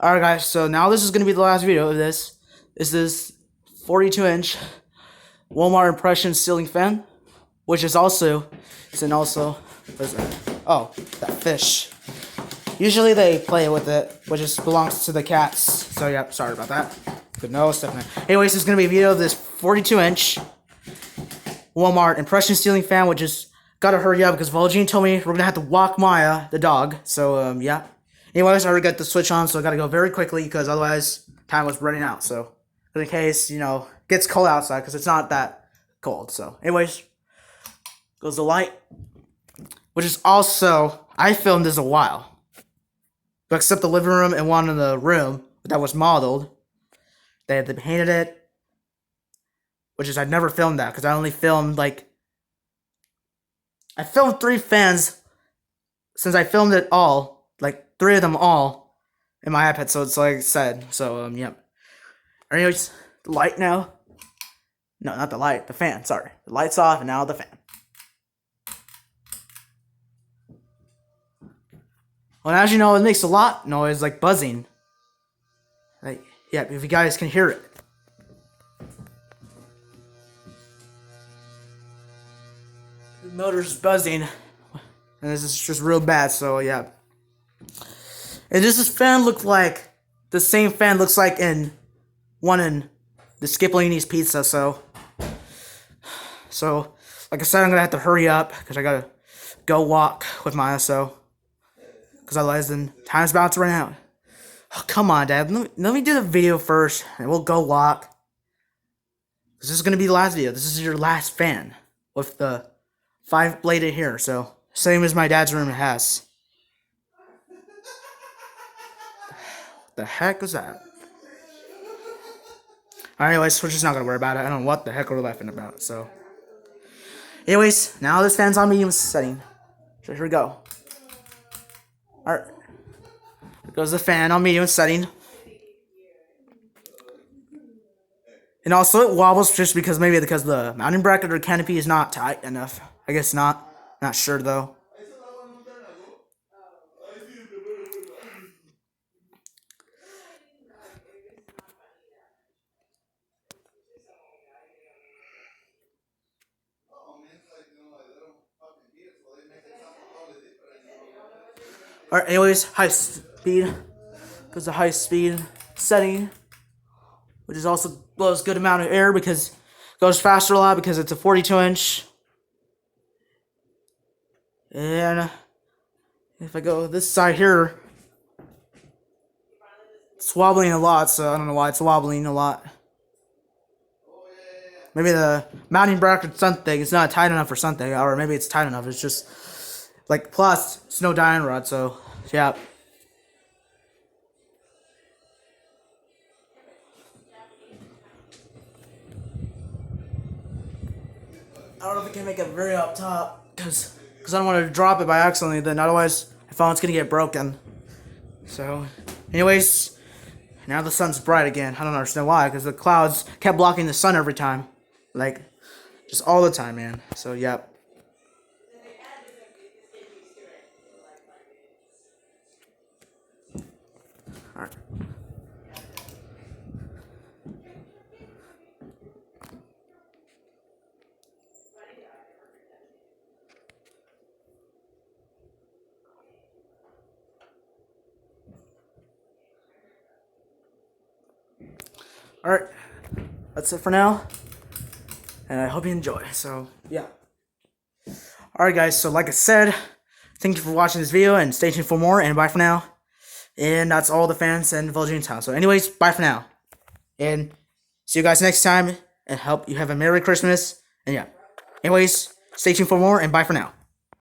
Alright guys, so now this is going to be the last video of this. This is 42-inch Walmart impression ceiling fan, which is also, what is that? Oh, that fish. Usually they play with it, which belongs to the cats. So yeah, sorry about that. But no, it's definitely. Anyways, this is going to be a video of this 42-inch Walmart impression ceiling fan, which is gotta hurry up because Vol'jin told me we're going to have to walk Maya, the dog. So yeah. Anyways, I already got the switch on, so I gotta go very quickly because otherwise time was running out. So, in case, it gets cold outside because it's not that cold. So, anyways, goes the light, which is also, I filmed this a while. But except the living room and one in the room that was modeled. They painted it, which is, I'd never filmed that because I only filmed, I filmed 3 fans since I filmed it all. 3 of them all in my iPad, so it's like I said. So, yep. Anyways, the light now. No, not the light, the fan, sorry. The light's off, and now the fan. Well, as you know, it makes a lot of noise, like buzzing. Yeah, if you guys can hear it. The motor's buzzing, and this is just real bad, so yeah. And does this fan look like the same fan looks like in one in the Skipolini's Pizza? So like I said, I'm gonna have to hurry up because I gotta go walk with Maya. So because otherwise, then time's about to run out. Oh, come on, Dad. Let me do the video first, and we'll go walk. This is gonna be the last video. This is your last fan with the 5-bladed here. So same as my dad's room has. The heck was that? Anyways, we're just not gonna worry about it. I don't know what the heck we're laughing about. So, anyways, now this fan's on medium setting. So here we go. Alright. Here goes the fan on medium setting. And also it wobbles just because the mounting bracket or canopy is not tight enough. I guess not. Not sure though. Alright, anyways, high speed. Goes to high speed setting. Which is also blows good amount of air because it goes faster a lot because it's a 42-inch. And if I go this side here, it's wobbling a lot, so I don't know why it's wobbling a lot. Maybe the mounting bracket something, it's not tight enough for something, or maybe it's tight enough, it's just plus it's no diamond rod, so yeah. I don't know if I can make it very up top because I don't want to drop it by accidentally, then otherwise my phone's gonna get broken. So anyways, now the sun's bright again. I don't understand why, because the clouds kept blocking the sun every time. Just all the time, man. So, yep. Alright. Alright. That's it for now. And I hope you enjoy. So, yeah. Alright, guys. So, like I said, thank you for watching this video and stay tuned for more. And bye for now. And that's all the fans and Vol'jin's house. So, anyways, bye for now. And see you guys next time. And hope you have a Merry Christmas. And yeah. Anyways, stay tuned for more. And bye for now.